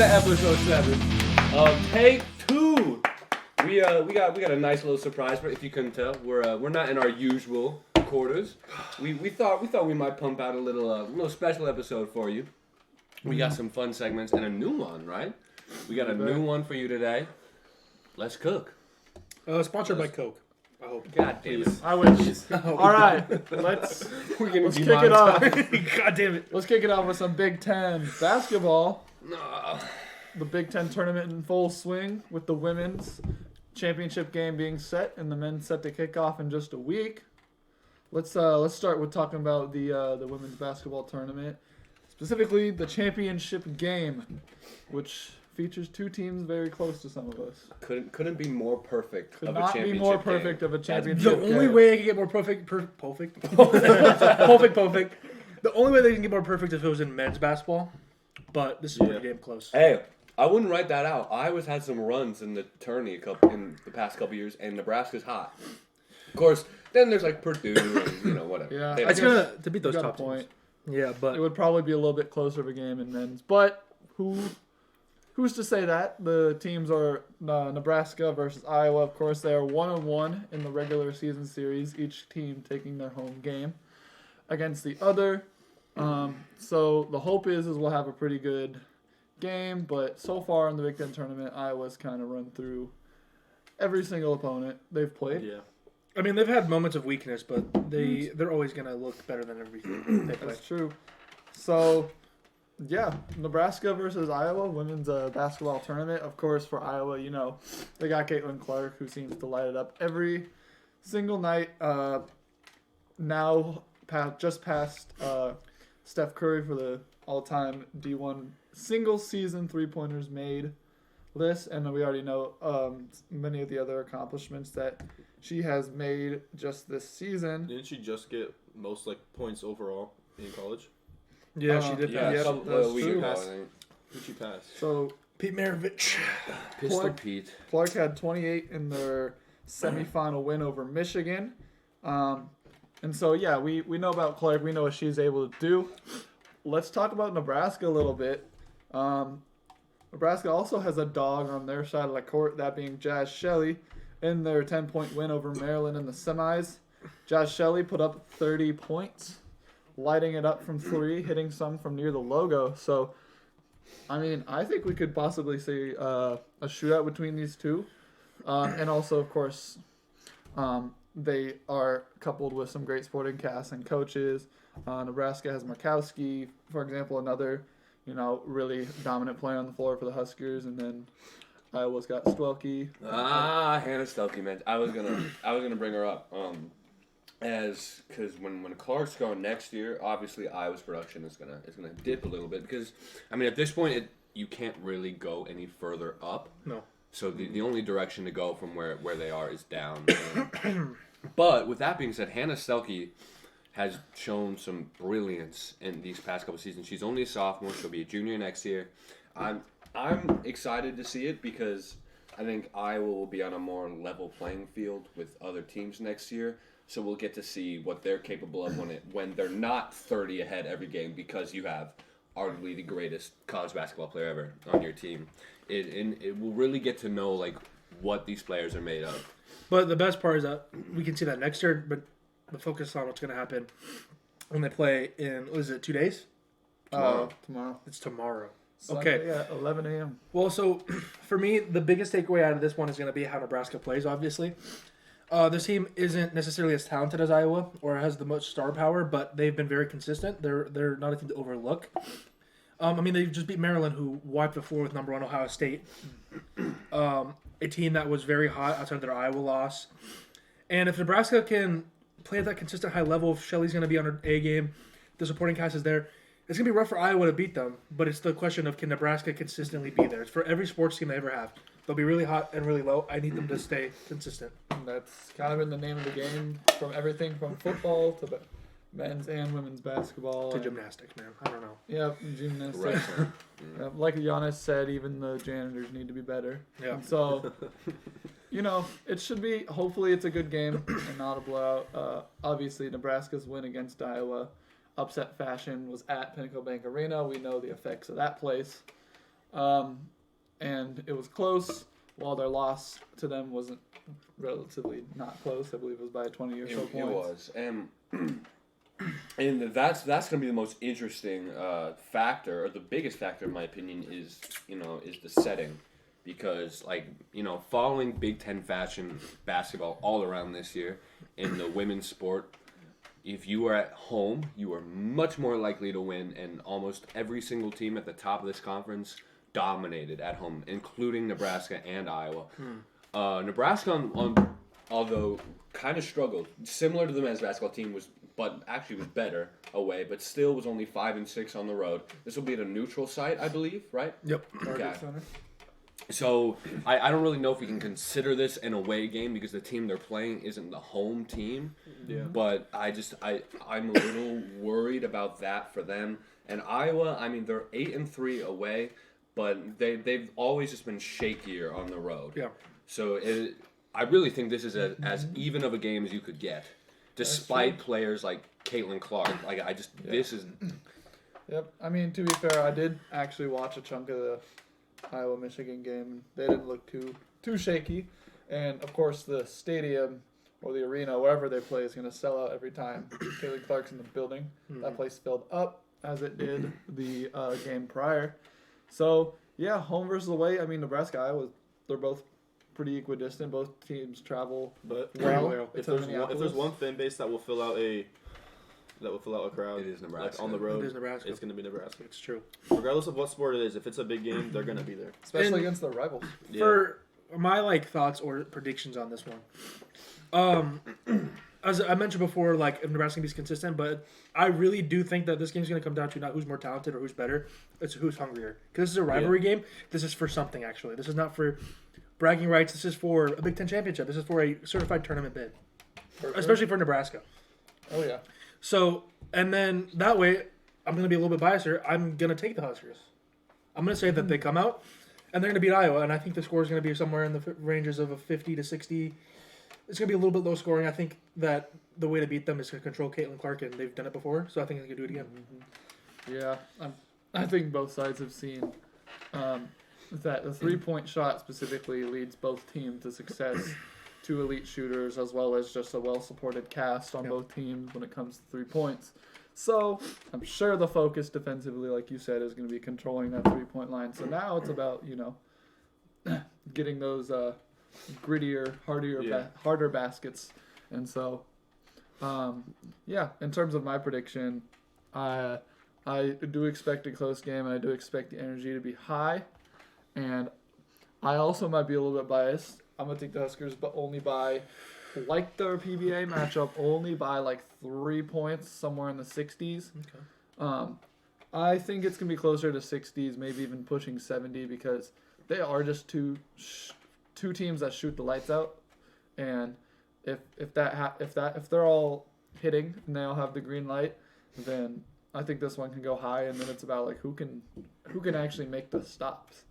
to episode 7 of Take 2. We got a nice little surprise, but if you couldn't tell, we're not in our usual quarters. We thought we might pump out a little special episode for you. We got some fun segments and a new one, right? We got a new one for you today. Let's cook. Sponsored by Coke. I hope. God damn it. I wish. All right, let's kick it off. God damn it. Let's kick it off with some Big Ten basketball. No. The Big Ten tournament in full swing with the women's championship game being set and the men's set to kick off in just a week. Let's start with talking about the women's basketball tournament, specifically the championship game, which features two teams very close to some of us. Couldn't be more perfect Could of a not championship be more game. perfect of a championship The game. only way I can get more perfect. The only way they can get more perfect is if it was in men's basketball. But this is pretty damn close. Hey, I wouldn't write that out. Iowa's had some runs in the tourney in the past couple years, and Nebraska's hot. Of course, then there's like Purdue and whatever. Yeah, They- It's gonna to beat those got a top point. teams. Yeah, but It would probably be a little bit closer of a game in men's, but who's to say that? The teams are Nebraska versus Iowa. Of course, they are 1-1 in the regular season series. Each team taking their home game against the other. So the hope is we'll have a pretty good game. But so far in the Big Ten tournament, Iowa's kind of run through every single opponent they've played. yeah, I mean they've had moments of weakness, but they're always gonna look better than everything they play. That's true. So, yeah, Nebraska versus Iowa, women's basketball tournament. Of course, for Iowa, they got Caitlin Clark, who seems to light it up every single night. Now, just past Steph Curry for the all-time D1 single-season three-pointers made list. And we already know many of the other accomplishments that she has made just this season. Didn't she just get most points overall in college? Yeah, she did. Yeah, Yep, some that's week true. ago, I think. Who'd she pass? So Pete Maravich. Pistol Clark- Pete. Clark had 28 in their semifinal win over Michigan. And so, yeah, we know about Clark. We know what she's able to do. Let's talk about Nebraska a little bit. Nebraska also has a dog on their side of the court, that being Jazz Shelley, in their 10-point win over Maryland in the semis. Jazz Shelley put up 30 points, lighting it up from three, hitting some from near the logo. So, I mean, I think we could possibly see a shootout between these two. And also, of course, they are coupled with some great sporting casts and coaches. Nebraska has Markowski, for example, another, really dominant player on the floor for the Huskers. And then Iowa's got Stuelke. Hannah Stuelke, man. I was gonna bring her up. Because when Clark's going next year, obviously Iowa's production is gonna dip a little bit because at this point you can't really go any further up. No. So the only direction to go from where they are is down. But with that being said, Hannah Stuelke has shown some brilliance in these past couple seasons. She's only a sophomore; she'll be a junior next year. I'm excited to see it because I think Iowa will be on a more level playing field with other teams next year. So we'll get to see what they're capable of when they're not 30 ahead every game because you have arguably the greatest college basketball player ever on your team. It will really get to know what these players are made of. But the best part is that we can see that next year, but the focus on what's going to happen when they play in, 2 days? Tomorrow. It's tomorrow. Sunday Okay. at 11 a.m. Well, so for me, the biggest takeaway out of this one is going to be how Nebraska plays, obviously. This team isn't necessarily as talented as Iowa or has the most star power, but they've been very consistent. They're not a team to overlook. They just beat Maryland, who wiped the floor with number 1 Ohio State. A team that was very hot outside of their Iowa loss. And if Nebraska can play at that consistent high level, if Shelley's going to be on her A game, the supporting cast is there, it's going to be rough for Iowa to beat them. But it's the question of, can Nebraska consistently be there? It's for every sports team they ever have. They'll be really hot and really low. I need them to stay consistent. That's kind of been the name of the game from everything from football to men's and women's basketball. To and, gymnastics, man. I don't know. Yeah, gymnastics. Right. Like Giannis said, even the janitors need to be better. Yeah. And so, it should be, hopefully it's a good game and not a blowout. Obviously, Nebraska's win against Iowa, upset fashion, was at Pinnacle Bank Arena. We know the effects of that place. And it was close, while their loss to them wasn't relatively not close. I believe it was by 20 or so points. It was. And that's going to be the most interesting factor, or the biggest factor in my opinion, is the setting, because following Big Ten fashion basketball all around this year in the women's sport, if you are at home, you are much more likely to win, and almost every single team at the top of this conference dominated at home, including Nebraska and Iowa. Nebraska, although kind of struggled, similar to the men's basketball team, but actually was better away, but still was only 5-6 on the road. This will be at a neutral site, I believe, right? Yep. Okay. So I don't really know if we can consider this an away game because the team they're playing isn't the home team. Yeah. But I'm a little worried about that for them. And Iowa, I mean, they're 8-3 away, but they've always just been shakier on the road. Yeah. So I really think this is as even of a game as you could get, despite players like Caitlin Clark. This is. Yep. I mean, to be fair, I did actually watch a chunk of the Iowa-Michigan game. They didn't look too shaky. And, of course, the stadium or the arena, wherever they play, is going to sell out every time Caitlin Clark's in the building. That place filled up, as it did the game prior. So, yeah, home versus away. I mean, Nebraska, Iowa, they're both pretty equidistant. Both teams travel well. If there's one fan base that will fill out a crowd, It is Nebraska. on the road, It is Nebraska. it's going to be Nebraska. It's true. Regardless of what sport it is, if it's a big game, they're going to be there. Especially And- against their rivals. Yeah. For my thoughts or predictions on this one, as I mentioned before, if Nebraska can be consistent, but I really do think that this game's going to come down to not who's more talented or who's better, it's who's hungrier. Because this is a rivalry game. This is for something actually. This is not for bragging rights. This is for a Big Ten championship. This is for a certified tournament bid, especially for Nebraska. Oh, yeah. So, and then that way, I'm going to be a little bit biased here. I'm going to take the Huskers. I'm going to say that they come out and they're going to beat Iowa, and I think the score is going to be somewhere in the ranges of a 50 to 60. It's going to be a little bit low scoring. I think that the way to beat them is to control Caitlin Clark, and they've done it before, so I think they can do it again. Yeah, I think both sides have seen that the three-point shot specifically leads both teams to success. Two elite shooters, as well as just a well-supported cast on both teams when it comes to 3 points. So I'm sure the focus defensively, like you said, is going to be controlling that 3-point line. So now it's about getting those grittier, harder baskets. And so, in terms of my prediction, I do expect a close game, and I do expect the energy to be high. And I also might be a little bit biased. I'm going to take the Huskers, but only by, like their PBA matchup, only by 3 points, somewhere in the 60s. Okay. I think it's going to be closer to 60s, maybe even pushing 70, because they are just two teams that shoot the lights out. And if they're all hitting and they all have the green light, then I think this one can go high, and then it's about who can actually make the stops.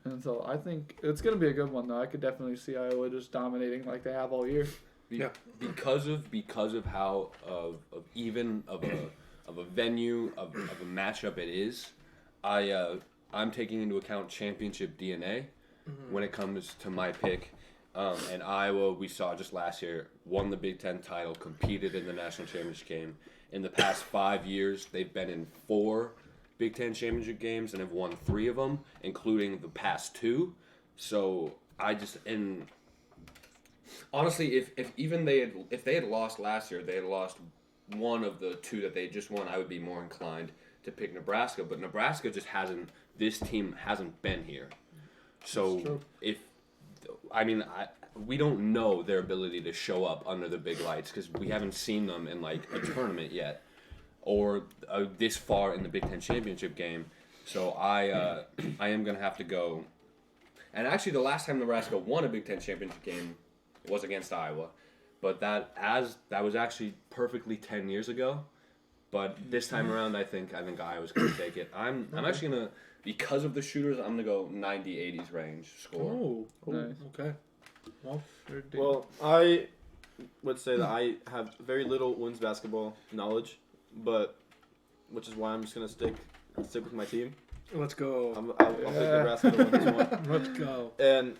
And so I think it's going to be a good one, though. I could definitely see Iowa just dominating like they have all year. Because of how of a venue of a matchup it is, I'm taking into account championship DNA when it comes to my pick. And Iowa, we saw just last year, won the Big Ten title, competed in the national championship game. In the past 5 years, they've been in 4 Big Ten championship games and have won 3 of them, including the past 2. So honestly, if they had lost last year, they had lost one of the 2 that they just won, I would be more inclined to pick Nebraska. But Nebraska just hasn't. This team hasn't been here. So we don't know their ability to show up under the big lights because we haven't seen them in a tournament yet, or this far in the Big Ten championship game. So I am gonna have to go. And actually, the last time Nebraska won a Big Ten championship game was against Iowa, but that was actually perfectly 10 years ago. But this time around, I think Iowa's gonna take it. I'm actually gonna, because of the shooters, I'm gonna go 90-80s range score. Oh, Nice. Okay. Well, I would say that I have very little women's basketball knowledge, but which is why I'm just gonna stick with my team. Let's go. I'll pick Nebraska to win this one. Let's go. And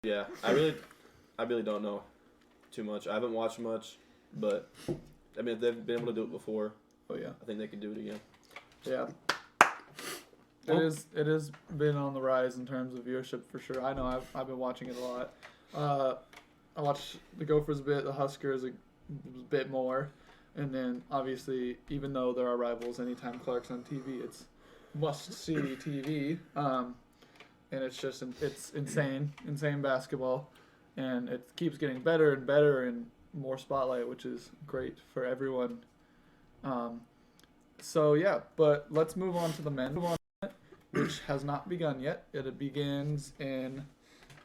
yeah, I really don't know too much. I haven't watched much, but I mean, if they've been able to do it before, Oh yeah. I think they can do it again. Yeah. It has been on the rise in terms of viewership for sure. I know I've been watching it a lot. I watched the Gophers a bit, the Huskers a bit more, and then obviously even though there are rivals, anytime Clark's on TV, it's must see TV. And it's insane basketball, and it keeps getting better and better and more spotlight, which is great for everyone. So yeah, but let's move on to the men, which has not begun yet. It begins in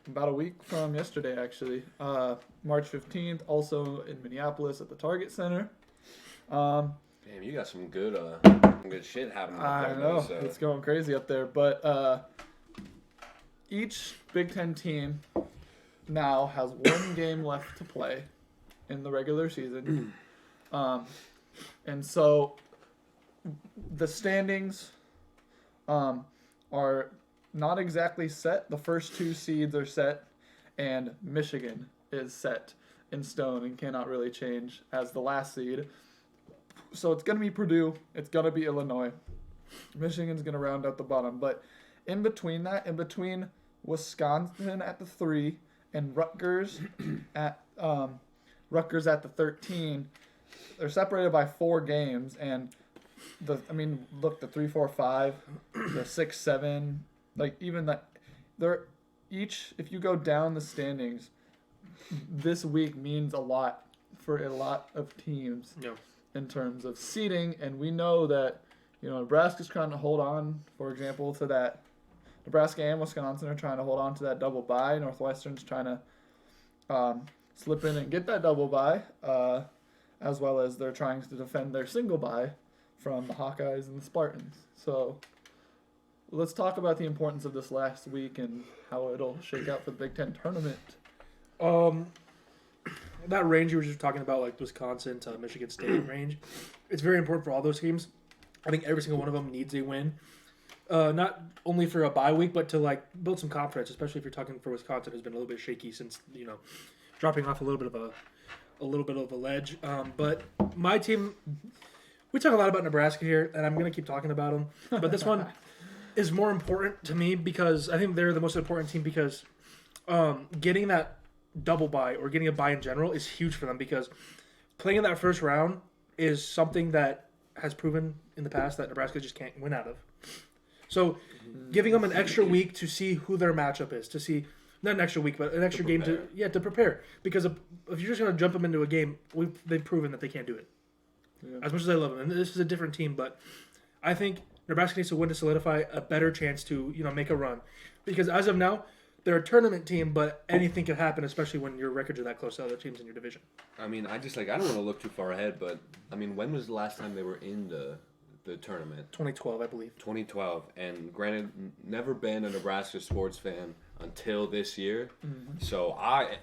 about a week from yesterday, actually. March 15th, also in Minneapolis at the Target Center. Damn, you got some good shit happening up I there. know, So. it's going crazy up there. But each Big Ten team now has one game left to play in the regular season. And so the standings are not exactly set. The first two seeds are set, and Michigan is set in stone and cannot really change as the last seed. So it's going to be Purdue. It's going to be Illinois. Michigan's going to round out the bottom. But in between Wisconsin at the 3 and Rutgers at the 13, they're separated by 4 games. And the 3, 4, 5, the 6, 7, like even that, they're each, if you go down the standings, this week means a lot for a lot of teams. Yeah. In terms of seeding, and we know that, Nebraska's trying to hold on, for example, to that. Nebraska and Wisconsin are trying to hold on to that double bye. Northwestern's trying to slip in and get that double bye, as well as they're trying to defend their single bye from the Hawkeyes and the Spartans. So let's talk about the importance of this last week and how it'll shake out for the Big Ten tournament. That range you were just talking about, like Wisconsin to Michigan State range, it's very important for all those teams. I think every single one of them needs a win, not only for a bye week, but to build some confidence, especially if you're talking for Wisconsin, who's been a little bit shaky since dropping off a little bit of a ledge. But my team, we talk a lot about Nebraska here, and I'm gonna keep talking about them. But this one is more important to me because I think they're the most important team because getting that double bye or getting a bye in general is huge for them because playing in that first round is something that has proven in the past that Nebraska just can't win out of. So giving them an extra week to see who their matchup is, to see not an extra week, but an extra game to prepare. Because if you're just going to jump them into a game, they've proven that they can't do it. Yeah. As much as I love them, and this is a different team, but I think Nebraska needs to win to solidify a better chance to make a run. Because as of now, they're a tournament team, but anything can happen, especially when your records are that close to other teams in your division. I mean, I don't want to look too far ahead, but I mean, when was the last time they were in the tournament? 2012, I believe. 2012, and granted, never been a Nebraska sports fan until this year. Mm-hmm. So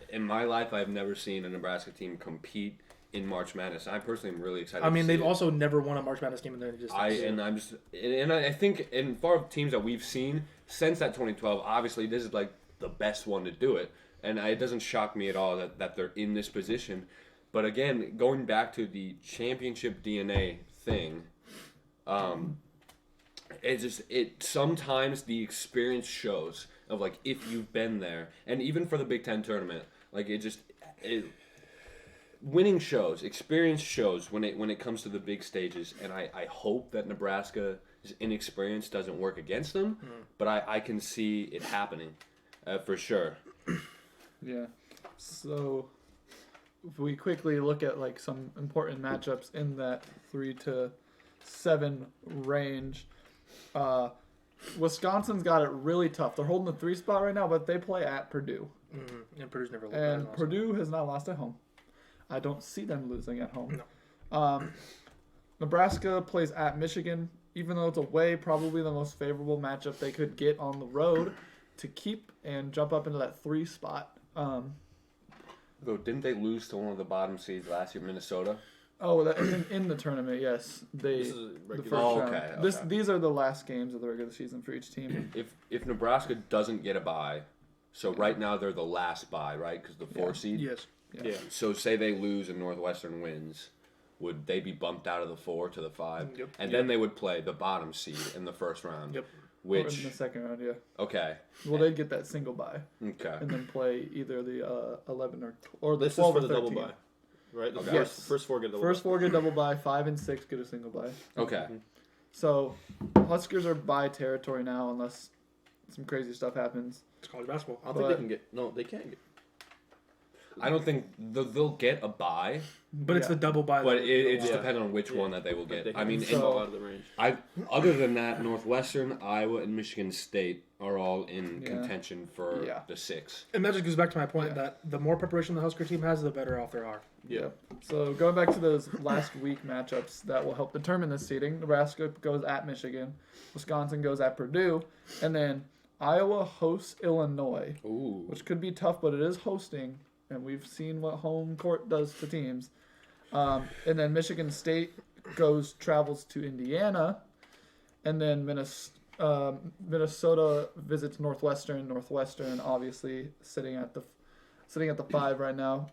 in my life, I've never seen a Nebraska team compete in March Madness. I personally am really excited. I mean, they've also never won a March Madness game in their existence. I think in far teams that we've seen since that 2012, obviously this is like the best one to do it, and it doesn't shock me at all that they're in this position. But again, going back to the championship DNA thing, it sometimes the experience shows of like if you've been there, and even for the Big Ten tournament, like winning shows, experience shows when it comes to the big stages, and I hope that Nebraska's inexperience doesn't work against them, but I can see it happening. For sure. Yeah. So if we quickly look at some important matchups in that 3 to 7 range, Wisconsin's got it really tough. They're holding the 3 spot right now, but they play at Purdue. Mm-hmm. And Purdue's never lost. And Purdue has not lost at home. I don't see them losing at home. No. Nebraska plays at Michigan, even though it's away, probably the most favorable matchup they could get on the road to keep and jump up into that 3 spot. Didn't they lose to one of the bottom seeds last year, Minnesota? Oh, in the tournament, yes. This is a The regular. first Oh, round. okay. These are the last games of the regular season for each team. If Nebraska doesn't get a bye, so right now they're the last bye, right? Because the 4 seed. Yes. Yeah. So say they lose and Northwestern wins, would they be bumped out of the 4 to the 5? Yep. And then they would play the bottom seed in the first round. Yep. Or in Which the second round, yeah. okay. Well, they'd get that single bye Okay. and then play either the 11 or the This is 12 for or the 13. double bye, right? The Okay. Yes. first 4 get a double First bye. 4 get double bye, 5 and 6 get a single bye. Okay. So Huskers are bye territory now unless some crazy stuff happens. It's college basketball. I don't think they can get. No, they can't get. I don't think they'll get a bye, But it's Yeah. the double bye. but it just Yeah. depends on which Yeah. one that they will They get. can I mean, So- fall out of the range. other than that, Northwestern, Iowa, and Michigan State are all in Yeah. contention for Yeah. the 6. And that just goes back to my point Yeah. that the more preparation the Husker team has, the better off they are. Yeah. So going back to those last week matchups that will help determine the seeding, Nebraska goes at Michigan, Wisconsin goes at Purdue, and then Iowa hosts Illinois, Ooh. which could be tough, but it is hosting, and we've seen what home court does to teams. And then Michigan State travels to Indiana, and then Minnesota visits Northwestern. Northwestern, obviously, sitting at the 5 right now.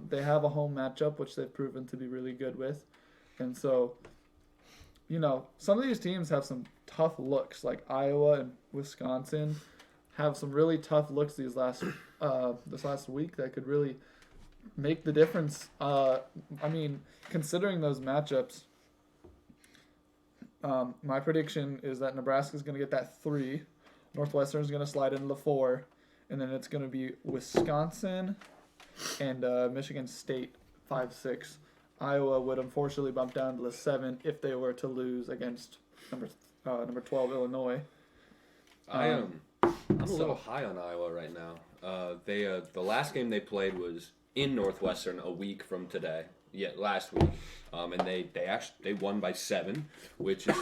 They have a home matchup, which they've proven to be really good with, and so, some of these teams have some tough looks. Like Iowa and Wisconsin have some really tough looks this last week that could really make the difference. Considering those matchups, my prediction is that Nebraska's going to get that 3, Northwestern's going to slide into the 4, and then it's going to be Wisconsin and Michigan State 5-6. Iowa would unfortunately bump down to the 7 if they were to lose against number 12 Illinois. I'm a little high on Iowa right now. The last game they played was in Northwestern a week from today. Yeah, last week, and they won by 7, which is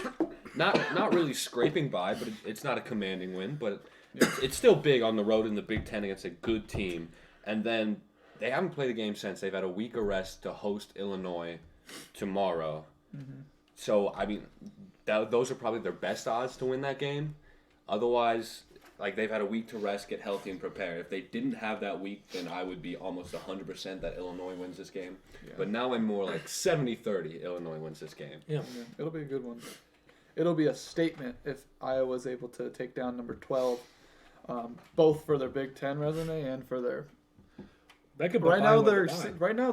not really scraping by, but it's not a commanding win, but it's still big on the road in the Big Ten against a good team. And then they haven't played a game since. They've had a week of rest to host Illinois tomorrow. Mm-hmm. So I mean, those are probably their best odds to win that game. Otherwise, like, they've had a week to rest, get healthy, and prepare. If they didn't have that week, then I would be almost 100% that Illinois wins this game. Yeah. But now I'm more like 70-30 Illinois wins this game. Yeah. It'll be a good one. It'll be a statement if Iowa's able to take down number 12, both for their Big Ten resume and for their. That could Right now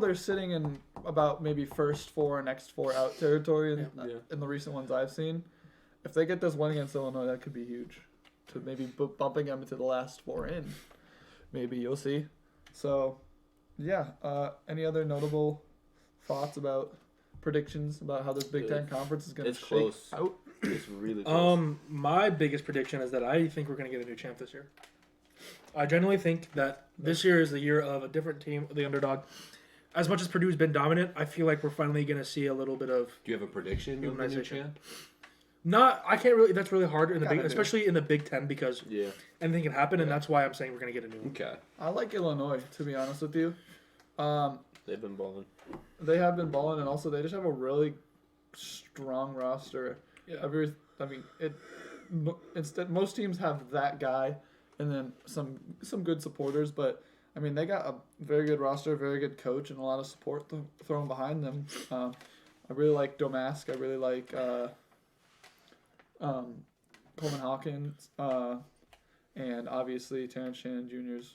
they're sitting in about maybe first 4, next 4 out territory in the recent ones I've seen. If they get this win against Illinois, that could be huge. To maybe bumping them into the last 4 in. Maybe you'll see. So, yeah. Any other notable thoughts about predictions about how this Big Ten conference is going to shake close. out? It's really close. My biggest prediction is that I think we're going to get a new champ this year. I genuinely think that this year is the year of a different team, the underdog. As much as Purdue's been dominant, I feel like we're finally going to see a little bit of. Do you have a prediction of the new champ? I can't really. That's really hard in the Kinda especially in the Big Ten because anything can happen, and that's why I'm saying we're going to get a new one. Okay. I like Illinois, to be honest with you. They've been balling. They have been balling, and also they just have a really strong roster. Yeah. Instead, most teams have that guy, and then some good supporters. But I mean, they got a very good roster, very good coach, and a lot of support thrown behind them. I really like Domask. I really like Coleman Hawkins, and obviously Terrence Shannon Jr. is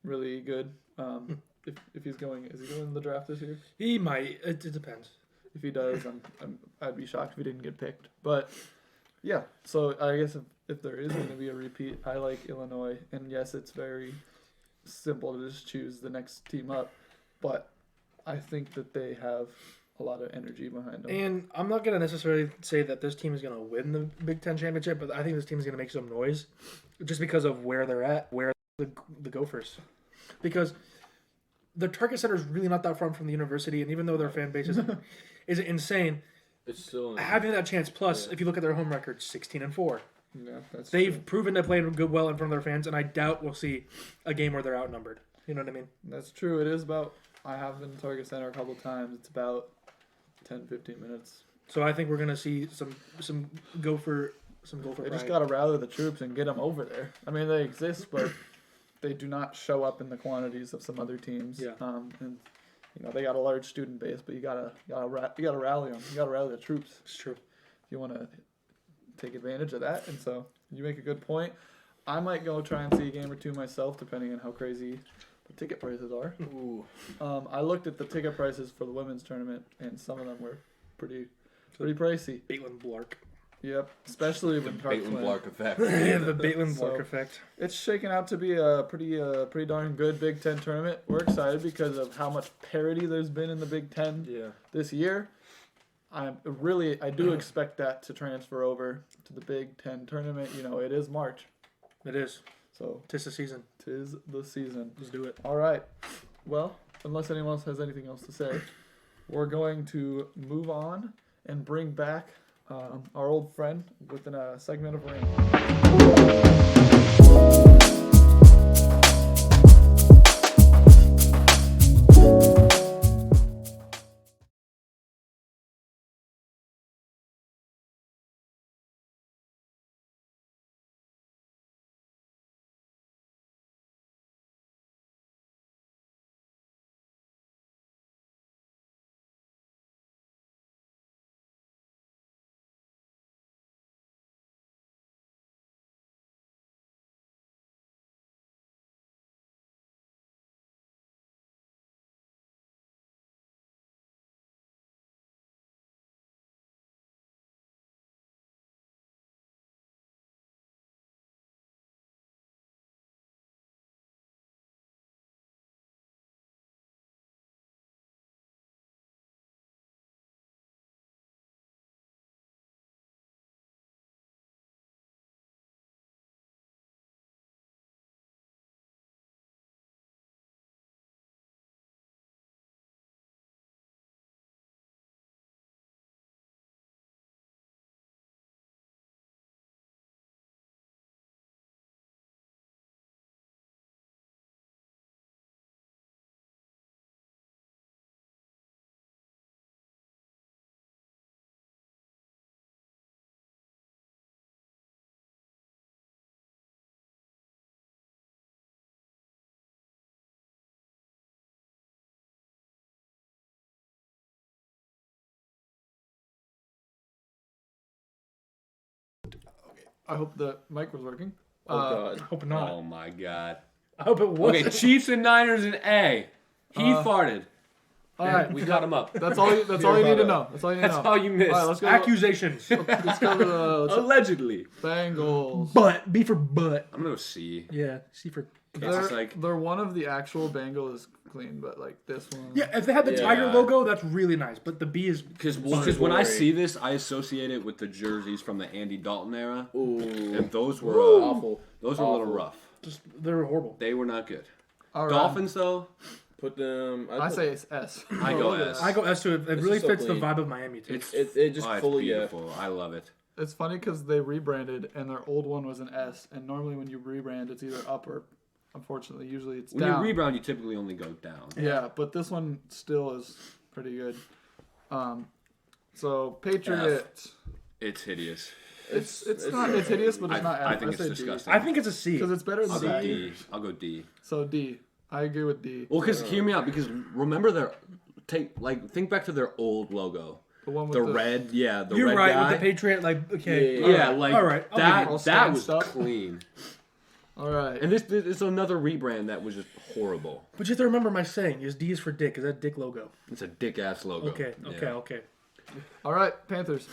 really good. If he's going, is he going in the draft this year? He might. It depends. If he does, I'd be shocked if he didn't get picked. But yeah, so I guess if there is going to be a repeat, I like Illinois. And yes, it's very simple to just choose the next team up, but I think that they have a lot of energy behind them. And I'm not going to necessarily say that this team is going to win the Big Ten championship, but I think this team is going to make some noise just because of where they're at, where the Gophers. Because the Target Center is really not that far from the university, and even though their fan base is insane, It's still having that chance. Plus, if you look at their home record, 16-4. Yeah, that's They've true. proven to play well in front of their fans, and I doubt we'll see a game where they're outnumbered. You know what I mean? That's true. It is about. I have been to Target Center a couple times. It's about 10, 15 minutes. So I think we're gonna see some go for They just pride. got to rally the troops and get them over there. I mean, they exist, but they do not show up in the quantities of some other teams. Yeah. And they got a large student base, but you gotta rally them. You gotta rally the troops It's true. if you want to take advantage of that. And so you make a good point. I might go try and see a game or two myself, depending on how crazy the ticket prices are. Ooh. I looked at the ticket prices for the women's tournament, and some of them were pretty pricey. Baitland Blark. Yep, especially The when Tarks Baitland win. Blark effect. Yeah, the Baitland So- Blark effect. It's shaking out to be a pretty darn good Big Ten tournament. We're excited because of how much parity there's been in the Big Ten Yeah. this year. I do expect that to transfer over to the Big Ten tournament. It is March, It is. so Tis the season. 'tis the season. Let's do it. All right. Well, unless anyone else has anything else to say, we're going to move on and bring back our old friend within a segment of Rain. I hope the mic was working. Oh God. I hope not. Oh my god. I hope it was. Okay, Chiefs and Niners in A. He farted. All right, We got him up. That's all. That's all you need to know. That's all you need to That's know. all you missed. All right, let's go. Accusations. Let's go to the Allegedly. Bengals. But B for butt. I'm gonna go C. Yeah. C for. It's like They're one of the actual Bengals clean, but like this one. Yeah, if they had the Yeah. Tiger logo, that's really nice. But the B is because Fine. when I see this, I associate it with the jerseys from the Andy Dalton era, Ooh. and those were Awful. a little Awful. rough. just they're horrible. They were not good. All right. Dolphins though, Put them. I say it's S. I go Look at S. that. I go S to it. It This really is so fits the clean. vibe of Miami too. it's It just it's fully beautiful. I love it. It's funny because they rebranded and their old one was an S, and normally when you rebrand, it's either up or, unfortunately, usually it's When down. you rebound, you typically only go down. Yeah, but this one still is pretty good. So Patriots. It's hideous. It's hideous, but it's not F. I think it's say disgusting. I think it's a C. because it's better I'll than go D. D. I'll go D. So D. I agree with D. Well, because hear me out. Because remember think back to their old logo. The one with The red, the You're red right guy. with the Patriot. Like okay, Yeah, all right. like all right. I'll that. give All That was stanced up. clean. All right. And this is another rebrand that was just horrible. But you have to remember my saying is D is for Dick. Is that Dick logo? It's a dick ass logo. Okay, Yeah. okay. All right. Panthers.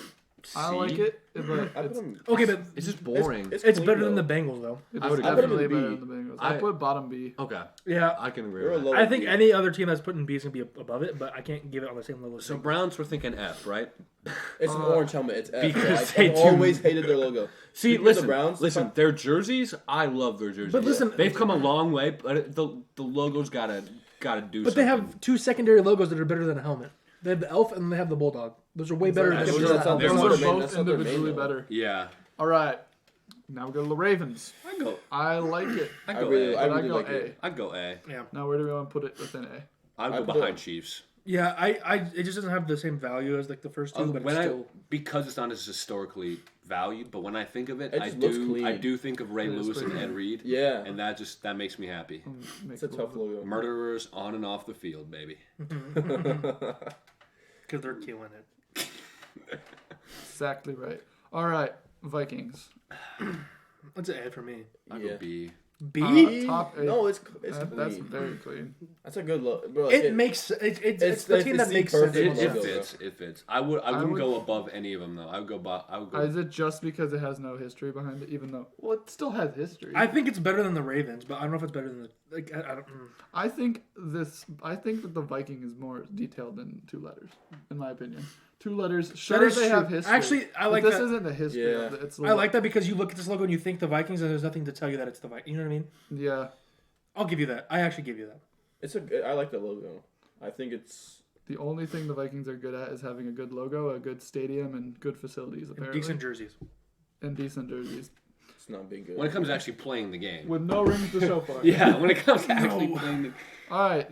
I C? like it, but I put it's, them. Okay, but It's just boring. it's clean, better than though. the Bengals though. it's I would definitely agree. better than the Bengals. I put bottom B. Okay, Yeah, I can agree They're a with that. low I think B. any other team that's put in B is gonna be above it, but I can't give it on the same level. As So Browns were thinking F, right? It's an orange helmet. It's F. Because I've they always hated their logo. See, Speaking of listen, the Browns, listen. Their jerseys, I love their jerseys. But listen- they've come a long way, but the logo's gotta do. But something. they have two secondary logos that are better than a helmet. They have the elf and they have the bulldog. Those are way better than That's the true. That's not- They're that's Those not are their main- both that's not their main, individually though. better. Yeah, All right. Now we go to the Ravens. I go. I like it. I I go really A. But I really go like A. it. I'd go A. Yeah. Now where do we want to put it within A? I'd I go put behind it- Chiefs. Yeah, it just doesn't have the same value as like the first two, but it's still. Because it's not as historically valued, but when I think of it, It just looks clean. I do think of Ray It is Lewis and clean. Ed Reed. Yeah. And that makes me happy. It's a tough logo. Murderers on and off the field, baby. Because they're killing it. Exactly right. All right, Vikings. That's an A for me. I Yeah. go B. B? Top 8. No, it's That's clean. very clean. That's a good look, bro. It makes it's the like team the that makes perfect sense. It logo, fits. It fits. I wouldn't go above any of them though. I would go. Is it just because it has no history behind it? Even though, well, it still has history. I think it's better than the Ravens, but I don't know if it's better than the I don't. I think that the Viking is more detailed than 2 letters, in my opinion. 2 letters. Sure, is they true. have history. Actually, I like but this that. isn't the history. Yeah. Of it. It's I like that because you look at this logo and you think the Vikings, and there's nothing to tell you that it's the Vikings. You know what I mean? Yeah. I'll give you that. I actually give you that. I like the logo. I think it's The only thing the Vikings are good at is having a good logo, a good stadium, and good facilities. And Apparently, decent jerseys. and decent jerseys not being good. when it comes to actually playing the game. with no rings to show for it. Yeah, when it comes to actually No. playing the All right.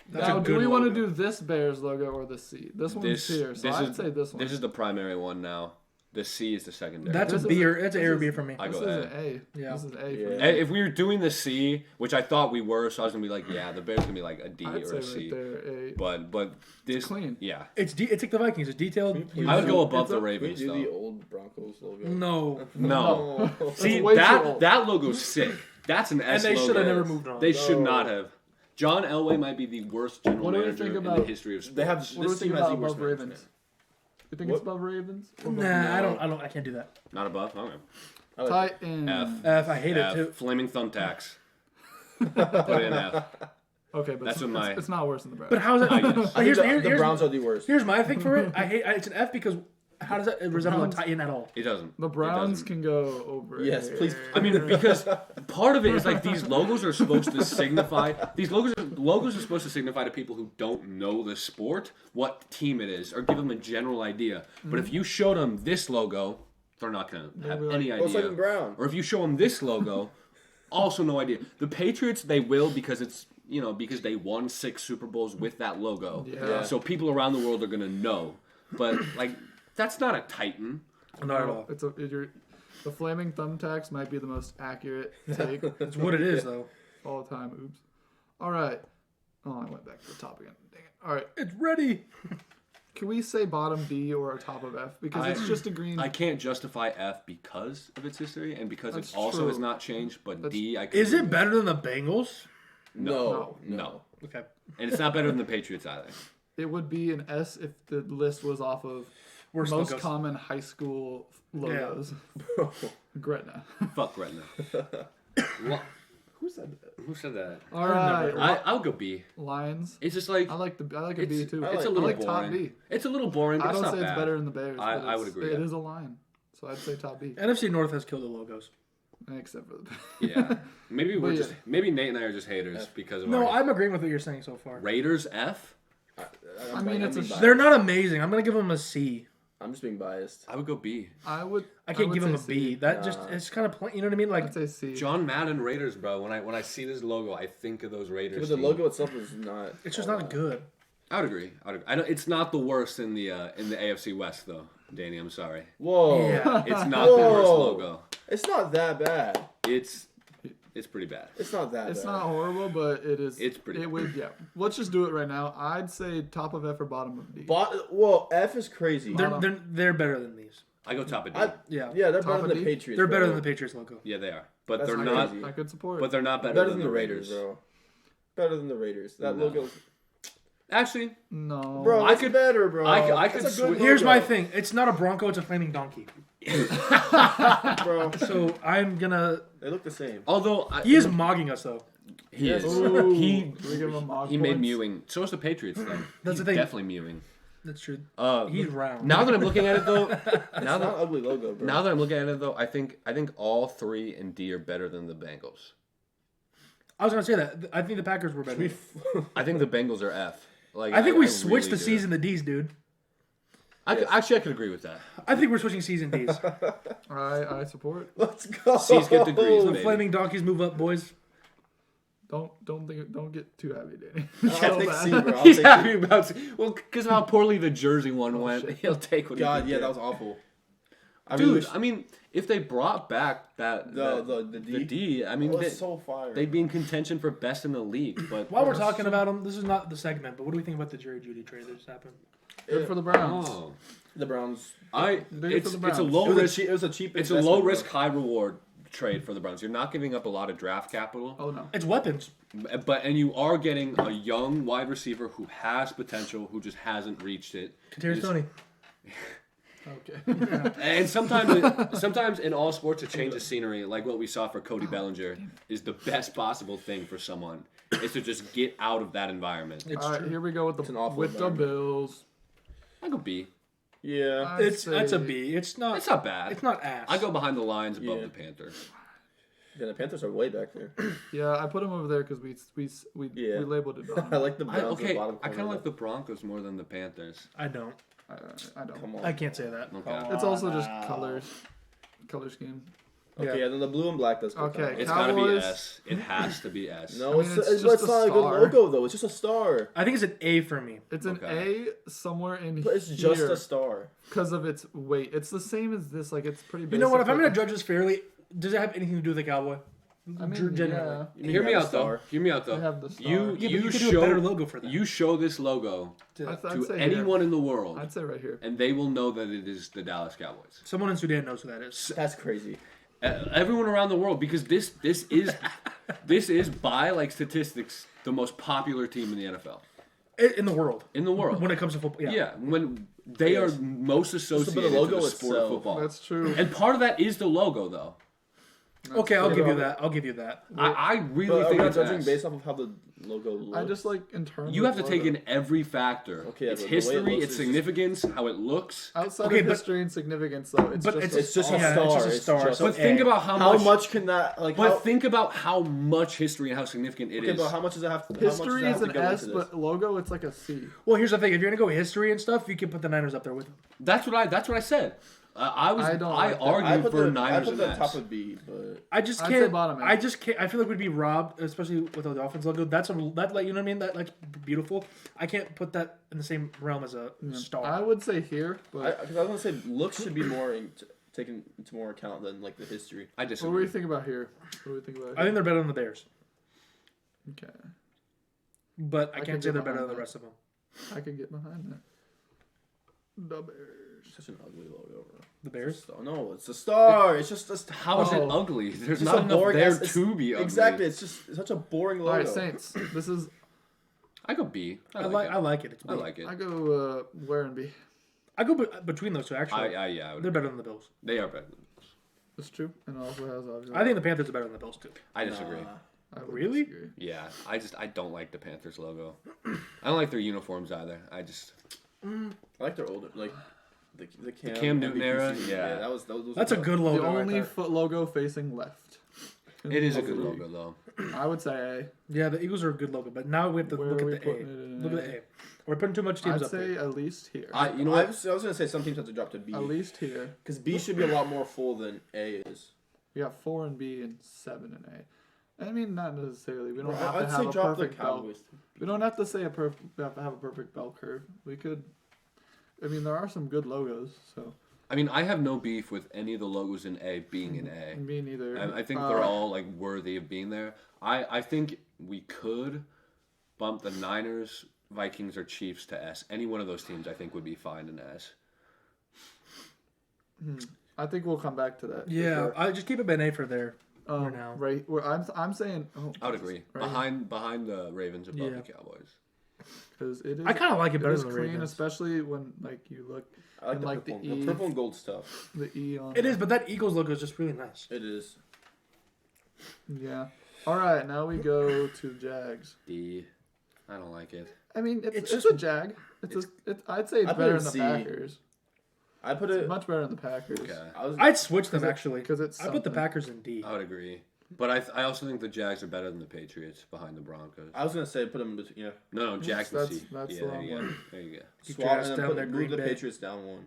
That's Now, a do good we want to logo. do this Bears logo or the C? This one's here, so I'd say this one. This is the primary one now. The C is the secondary. That's This a is B a- or that's an A or B for me. I This go is A. an A. Yeah. This is an A for Yeah. me. If we were doing the C, which I thought we were, so I was gonna be like, yeah, the Bears gonna be like a D I'd or say a C. right there, A. But this clean. yeah, It's like the Vikings. It's detailed. please I would go It's above the Can we Ravens do the though. old Broncos logo? No. No, see way too that old. that logo's sick. That's an S And they logo. should have never moved on. They should No. not have. John Elway might be the worst general What do we manager think in the about- history of sports. They have What do we this think team has about the worst above management. Ravens? You think What? it's above Ravens? Or above No. I can't do that. Not above. Okay. I like Titan. F. I hate it F. too. Flaming thumbtacks. Put in F. Okay, but That's it's, what my- it's not worse than the Bears. But how's it? I guess. I Here's, think here's, the here's, Browns are the worst. here's my thing for it. It's an F because how does that resemble a Browns- Titan at all? It doesn't. the It Browns doesn't. can go over. Yes, A. please. I mean, because part of it is like these logos are supposed to signify. These logos are supposed to signify to people who don't know the sport what team it is, or give them a general idea. But if you showed them this logo, they're not gonna have be like, any Oh, it's like idea. in Brown. Or if you show them this logo, also no idea. The Patriots, they will because it's because they won 6 Super Bowls with that logo. Yeah. So people around the world are gonna know. But like, that's not a Titan. Not at all. The flaming thumbtacks might be the most accurate take It's what it is though. all the time. Oops. All right. Oh, I went back to the top again. Dang it. All right. It's ready. Can we say bottom B or a top of F? Because it's just a green. I can't justify F because of its history and because That's it also true. has not changed. But That's- D, I could Is agree it with. better than the Bengals? No. Okay. And it's not better than the Patriots either. It would be an S if the list was off of Worst most logos. common high school logos. Gretna. Fuck Gretna. Who said that? Who said that? All right. I'll go B. Lions. It's just like I like a B it's, too. it's a I little like top boring. B. It's a little boring, but I it's don't not say bad. it's better than the Bears. I but would agree, It yeah. is a lion, so I'd say top B, NFC North has killed the logos. except for the. Yeah. Maybe we're But just yeah. maybe Nate and I are just haters because of No, our I'm agreeing with what you're saying so far. Raiders F. I mean, it's a being They're biased. not amazing. I'm gonna give them a C. I'm just being biased. I would go B. I would. I can't would give them say a B. C. That just it's kind of plain. You know what I mean? Like I'd say C. John Madden Raiders, bro. When I see this logo, I think of those Raiders. But the team. logo itself is not. it's just all not that. good. I would agree. I know it's not the worst in the AFC West though, Danny. I'm sorry. Whoa. Yeah. It's not the worst Whoa. logo. It's not that bad. It's pretty bad. It's not that It's bad. not horrible, but it is. It's pretty It would. Yeah. Let's just do it right now. I'd say top of F or bottom of D. Well, F is crazy. They're better than these. I go top of D. Yeah. Yeah, they're Top better of than the D? Patriots. They're better bro. than the Patriots logo. Yeah, they are, but That's they're crazy. not. I could support. But they're not better, Better than the Raiders, bro. Better than the Raiders. That No. logo, Actually, No. bro. I It's could- better, bro. I could That's a good Here's logo, my thing. It's not a Bronco. It's a flaming donkey. bro. So I'm gonna. They look the same. although He is mogging us though. he Yes. is Ooh. he Do we give him mock he made points? mewing. So is the Patriots though. That's He's the thing. definitely mewing. That's true. Uh, He's round. now that I'm looking at it though, It's now not that an ugly logo, bro. now that I'm looking at it though, I think all 3 and D are better than the Bengals. I was gonna say that. I think the Packers were better. I think the Bengals are F. Like I think we really switched the do. C's and the D's, dude. Actually, I could agree with that. I think we're switching C's and D's. I support. Let's go. C's get degrees, The baby. flaming donkeys move up, boys. Don't get too happy, Danny. I'll take C, bro. I'll He's take happy C. about well, because of how poorly the Jersey one went. shit. He'll take what he God, can yeah, get. that was awful. I Dude, really wish I mean, if they brought back the D. I mean, It was so fire. they'd be in contention for best in the league. But While we're talking about them, this is not the segment, but what do we think about the Jerry Judy trade that just happened? Good for the Browns. oh, the Browns. Big for the Browns. it's a low risk. It was a cheap. It's a investment, low bro. risk, high reward trade for the Browns. You're not giving up a lot of draft capital, Oh no. It's weapons. and you are getting a young wide receiver who has potential, who just hasn't reached it. Kadarius Toney. Okay. And sometimes in all sports, a change of scenery, like what we saw for Cody Bellinger, is the best possible thing for someone. Is to just get out of that environment. It's All right, true. here we go with an the awful with the environment. Bills. I go B. Yeah. That's a B. It's not. It's not bad. It's not ass. I go behind the Lions above Yeah. the Panthers. Yeah, the Panthers are way back there. Yeah, I put him over there because we Yeah. labeled it. I like the I, Browns. okay, bottom I kind corner. of like the Broncos more than the Panthers. I don't. I don't. Come on. I can't say that. Okay. It's also just color scheme. Okay, Yeah. and then the blue and black does. go Okay, down. It's got to be Cowboys. S. It has to be S. No, I mean, it's it's it's just not a a good star. logo though. It's just a star. I think it's an A for me. It's an Okay. A somewhere in But it's just a star. because of its weight. It's the same as this. Like it's pretty. Basic, You know what? If I'm but- going to judge this fairly, does it have anything to do with the Cowboy? I mean, Genuinely. yeah, Hear me You have a out though. star. Hear me out they though. have the star. You Yeah, but you you could do a better show logo for that. you show this logo I'd to say anyone here. in the world, I'd say right here. and they will know that it is the Dallas Cowboys. Someone in Sudan knows who that is. That's crazy. Everyone around the world, because this is by like statistics the most popular team in the NFL In the world. in the world. When it comes to football. Yeah. Yeah, when they Yes. are most associated to logo the sport of itself. football. That's true. And part of that is the logo, though. Okay, I'll true. give you that. I'll give you that. I really But are think we it's judging S. based off of how the logo looks? I just like in terms. You have of to take logo. in every factor. Okay, Its but the way it history, looks its is significance, how it looks. outside Okay, of but- history and significance, though. It's But just It's just a yeah, star. It's just a It's star. just- So But think A. about how how much. much can that like? But how, think about how much history and how significant it okay, is. but how much does it have? history is an S, S, but logo it's like a C. Well, here's the thing. If you're gonna go history and stuff, you can put the Niners up there with them. That's what I said. I I don't like that. argued for I Niners put and the S. top of B, but I just I'd can't. say bottom end. I just can't. I feel like we'd be robbed, especially with the Dolphins logo. That's like you know what I mean. That like beautiful. I can't put that in the same realm as a star. I would say here, but because I was gonna say looks should be more taken into more account than like the history. I what do disagree. we think about here? What do we think about I here? think they're better than the Bears, Okay, but I I can't can say get they're better behind than the that. rest of them. I can get behind that. The Bears. Such an ugly logo, bro. The Bears. No, it's a star. It's just a star. How is it Oh. ugly? There's It's not a enough boring there it's- to be ugly. Exactly. It's just such a boring logo. All right, Saints. This is I go B. I like it. It's I like it. I go where and B. I go between those two. Actually, Yeah. I would- they're better than the Bills. They are better. That's true, and also has obviously. I think the Panthers are better than the Bills too. I disagree. I would Really? disagree. Yeah, I don't like the Panthers logo. I don't like their uniforms either. I like their older, like the Cam Newton MVP era? season. Yeah. that was those That's a good The logo. right only there. foot logo facing left. it is a good Hopefully. logo though. I would say Yeah, the Eagles are a good logo, but now we have to Where look are we at the A. putting it in Look at A? the A. We're putting too much A. teams I'd up say there. at least here. You know I what? was gonna say some teams have to drop to B At least here. because B should be a lot more full than A is. We got 4 in B and 7 in A. I mean, not necessarily. We don't Bro, have I'd to say have a drop the perfect bell. Cowboys. We don't have to say we have to have a perfect bell curve. We could. I mean, there are some good logos. So I mean, I have no beef with any of the logos in A being in A. me neither. I think they're all like worthy of being there. I think we could bump the Niners, Vikings, or Chiefs to S. Any one of those teams I think would be fine in S. I think we'll come back to that. for Yeah, sure. I just keep it an A for there. now. Right. I'm saying. Oh, I would agree. Right. Behind the Ravens, above Yeah. the Cowboys. Because it is. I kind of like it It better is than the clean, Ravens. especially when like you look I like And the like the purple, E. purple and gold stuff. the E on. It is, but that Eagles logo is just really nice. It is. Yeah. All right. Now we go to Jags. D. I don't like it. I mean, it's It's just a Jag. I'd say it's I put it better in than the C. Packers. I put It's it. much better than the Packers. Okay. I'd switch them 'Cause it- actually. 'cause it's I put the something. Packers in D. I would agree. But I also think the Jags are better than the Patriots behind the Broncos. I was gonna say put them between. Yeah. No, Jags and That's- C. that's yeah, the there wrong you go. one. There you go. Keep your Swap ass and down then there, move Green the Bay. Patriots down one.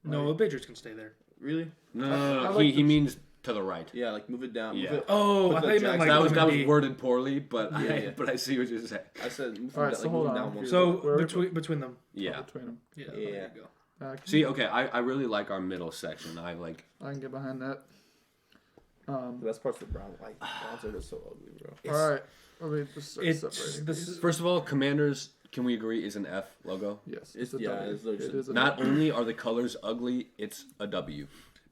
No, the Patriots can stay there. Really? No, I no, like he the- means To the right. Yeah, like move it down. Yeah. Move it, Oh, put I the thought you meant Jags- like That was look at the- worded poorly, but Yeah. but I see what you're saying. I said move, All right, it, so like, hold move it on. down one. So Where are we- between them. Yeah. Between them. Yeah. Yeah. There you go. See, okay, I really like our middle section. I like. I can get behind that. The best part's the brown. Like browns are just so ugly, bro. All right. Let me just start It's separating. this is First of all, Commanders. Can we agree is an F logo? Yes. It's- a yeah, W. it's legit. It is a Not W. only are the colors ugly, it's a W.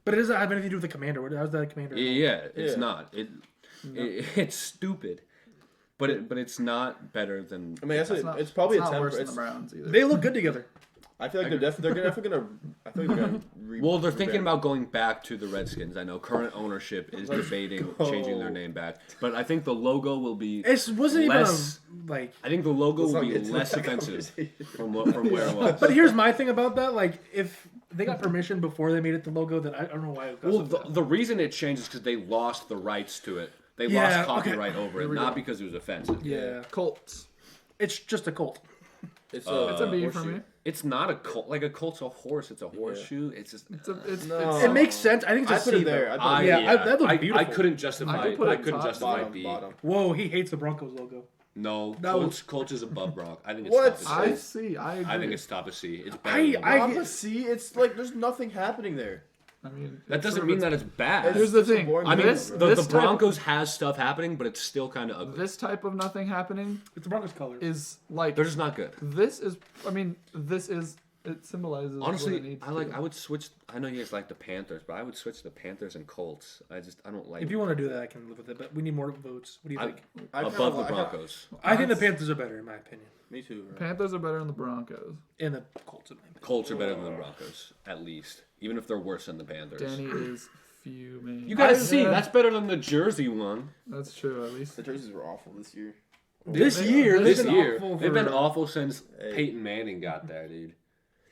but it doesn't have anything to do with the commander. How's that a commander? Yeah, it's Yeah. not. It's stupid, but it's not better than. I mean, It's not- it's probably it's a not 10. worse than It's, the Browns either. They look good together. I feel like they're definitely gonna. I feel like they're gonna. Well, they're thinking about going back to the Redskins. I know current ownership is debating changing their name back, but I think the logo will be. It wasn't Less- even like. I think the logo will be get to less that offensive conversation. from where it was. But here's my thing about that. Like, if they got permission before they made it the logo, then I don't know why. It got Well, something. the reason it changed is because they lost the rights to it. They Yeah, lost copyright over Here it, we not go. because it was offensive. Yeah, Colts. it's just a cult. It's It's a B horseshoe. for me. It's not a cult. Like a colt's a horse. It's a horseshoe. It's just. It's No. It makes sense. I think I it's a put C it there. though. I put I, it yeah, yeah, that looks I beautiful. couldn't justify. I could put it couldn't top, justify bottom, B. bottom. Whoa, he hates the Broncos logo. No, That Colts is above Bronx. I think it's What? top of C. I see. I agree. I think it's top of C. It's better. I- than I- Bronx. See, it's like there's nothing happening there. I mean, That it's doesn't sort mean of- that it's bad. Here's the It's a thing. boring I mean, this, the this Broncos has stuff happening, but it's still kind of Type, ugly. this type of nothing happening It's the Broncos colors. is like They're just not good. this is. I mean, this is. It symbolizes. what it Honestly, needs I to like. be. I would switch. I know you guys like the Panthers, but I would switch the Panthers and Colts. I don't like. If you want to do that, I can live with it. But we need more votes. What do you I- think? above the Broncos. I think the Panthers are better, in my opinion. Me too. Bro. Panthers are better than the Broncos. And the Colts, in my opinion. Colts are better than the Broncos, at least, even if they're worse than the Panthers. Danny is fuming. You gotta see. Yeah, That's better than the Jersey one. That's true. At least The jerseys were awful this year. This year, This they've been year, awful they've been for- awful since Hey. Peyton Manning got there, dude.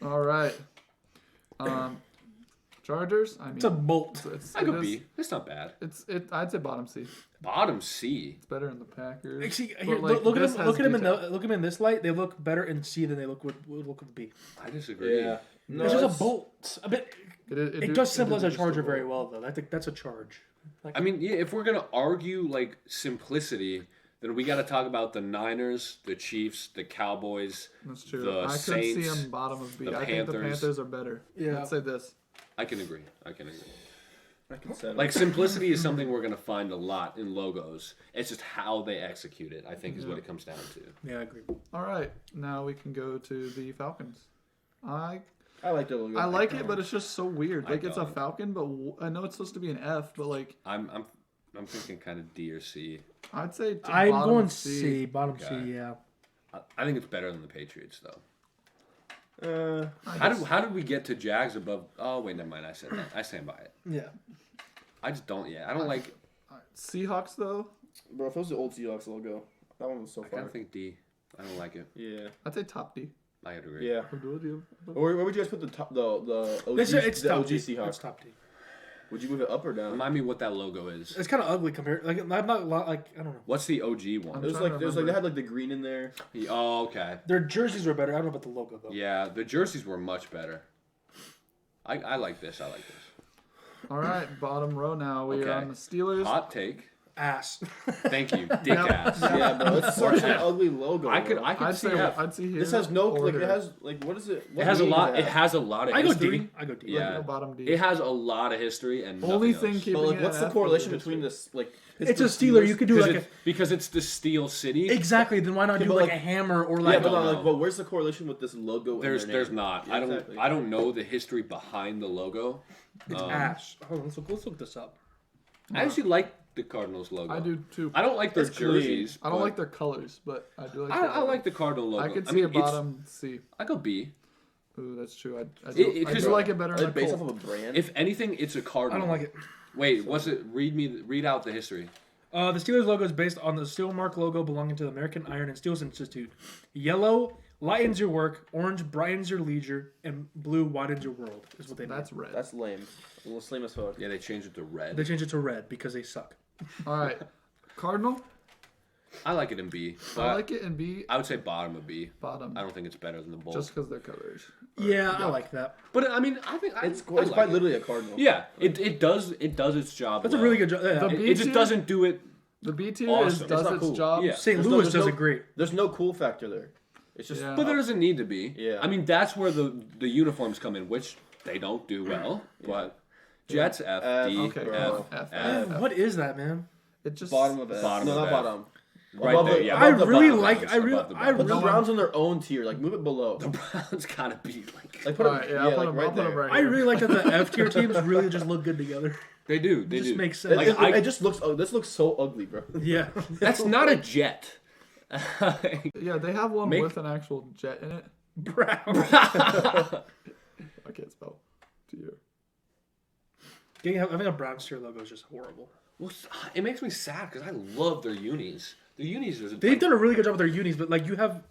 all right. Chargers. I mean, It's a bolt. I could be. It's not bad. I'd say bottom C. Bottom C. It's better than the Packers. Actually, But, here, like, look at this them. has Look at them in detail. look at them in this light. They look better in C than they look with B. I disagree. Yeah. No, It's just a it's- bolt. A bit. It do- does symbolize a just Charger a very bolt. well, though. I think that's a charge. I mean, yeah, if we're gonna argue like simplicity, then we got to talk about the Niners, the Chiefs, the Cowboys. That's true. The I could see Saints, them bottom of B. the I think the Panthers. Panthers are better. Yeah. I'd say this. I can agree. I can agree. I can settle. Like simplicity is something we're gonna find a lot in logos. It's just how they execute it. I think is what it comes down to. Yeah, I agree. All right. Now we can go to the Falcons. I I like the logo. like it, but it's just so weird. I Like it's a don't. Falcon, but I know it's supposed to be an F, but like I'm thinking kind of D or C. I'd say I'm bottom going of C, bottom Okay. C. Yeah. I think it's better than the Patriots though. I How guess- did how did we get to Jags above? Oh wait, never mind. I said that. I stand by it. Yeah. I just don't. Yeah, I don't like. Seahawks though? Bro, if it was the old Seahawks logo, that one was so I far. kind of think D. I don't like it. Yeah. I'd say top D. I agree. Yeah. Where would you guys put the top the OG, It's the top OG D. Seahawks? It's top D. Would you move it up or down? Remind me what that logo is. It's kind of ugly compared. Like I'm not like I don't know. What's the OG It one? was trying like to they remember. had like the green in there. Oh, okay. Their jerseys were better. I don't know about the logo though. Yeah, the jerseys were much better. I like this. I like this. All right, bottom row now. We Okay. are on the Steelers. Hot take. Ass. Thank you, dick ass. Yeah, bro, it's such an ugly logo. I could bro. I'd see say F. I'd see here. This has no like order. it has like what is it? It has a lot. It has a lot of I go history. D. I go D. Yeah. Go bottom D. It has a lot of history and Only nothing thing else. keeping But like, it what's at the F correlation is the between this like? It's a Pittsburgh Steeler. You could do because like it's, because it's the Steel City. exactly. Then why not Okay, do but, like like- a hammer or Yeah, like but don't like, know. but where's the correlation with this logo? and There's their name? not. Yeah, exactly. I don't know the history behind the logo. it's ass. Hold on, let's look this up. I actually like the Cardinals logo. I do too. I don't like their It's clean. jerseys. I don't but like their colors, but I do like. I like the Cardinal logo. I could see mean, a it's- bottom C. I go B. Ooh, that's true. I It- do 'cause- like it better. Like, in a based Colt. off of a brand. If anything, it's a I Cardinal. don't like it. Wait, was it? Read out the history. The Steelers logo is based on the steel mark logo belonging to the American Iron and Steel Institute. Yellow lightens your work, orange brightens your leisure, and blue widens your world. Is what they made. That's red. That's lame. A little lame as fuck. Yeah, they changed it to red. They changed it to red because they suck. All right, Cardinal. I like it in B. I like it in B. I would say bottom of B. Bottom. I don't think it's better than the Bulls. Just because they're colors. Yeah, I like that. But I mean, I think It's I like quite it. literally a cardinal. Yeah, it does its job. That's a well. really good job. Yeah. The It just B-tier- doesn't do it. The B tier Awesome. does It's not its cool. job. Yeah. St. There's Louis there's does no, it great. There's no cool factor there. It's just Yeah. But there doesn't need to be. Yeah. I mean, that's where the uniforms come in, which they don't do well. But Jets F, D, Okay, F, F. Man, what is that, man? It just bottom of F. Bottom no, of not F. bottom. right Above there. the- Yeah, I above the really Browns, like. I really. above the I Put the really. Browns on their own tier. Like move it below. The Browns gotta be like Like put Alright, yeah, I'll put like them, right I'll put 'em there. right I here. really like that the F tier teams really just look good together. they do. They It just do. makes It, sense. Like, it, I- it just looks. Oh, this looks so ugly, bro. Yeah. That's not a Jet. Yeah, they have one Make- with an actual jet in it. Brown. I can't spell. Tier. Having a Browns tier logo is just horrible. Well, it makes me sad because I love their unis. Their unis are They've done a really good job with their unis, but like you have.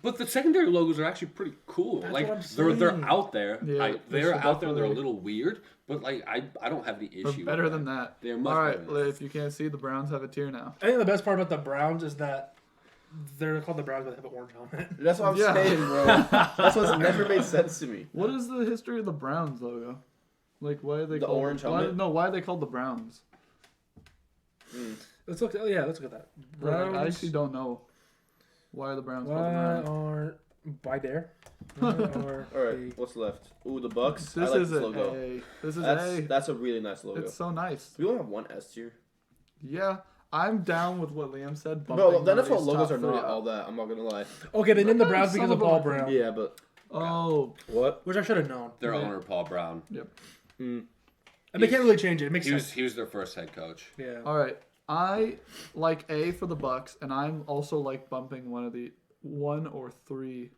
but the secondary logos are actually pretty cool. That's like what I'm they're saying. out there. Yeah, they They're should out there. They're a definitely- little weird, but like I don't have the They're issue. better with than that. They're much All better right, than that. if you can't see, the Browns have a tier now. I think the best part about the Browns is that they're called the Browns, but they have an orange helmet. That's what I'm Yeah. saying, bro. That's what's never made sense to me. What is the history of the Browns logo? Like, why are they The called orange why, helmet? No, why are they called the Browns? Let's look. Oh yeah, let's look at that. Like, I Browns. actually don't know. Why are the Browns called the Why Browns? are by there? Why are All right, they- what's left? Ooh, the Bucks. I This like is this an logo. A. This is That's A. that's a really nice logo. It's so nice. We only have one S tier. Yeah, I'm down with what Liam said. Bro, bumping then one that's of what these logos top are not three all up. that. I'm not gonna lie. Okay, they named the Okay, Browns some because of of them Paul are Brown, Yeah, but Oh, what? which I should have known. Their Yeah. owner Paul Brown. yep. Mm. And they can't really change it. It makes He sense. was their first head coach. Yeah. All right. I like A for the Bucks, and I'm also like bumping one or three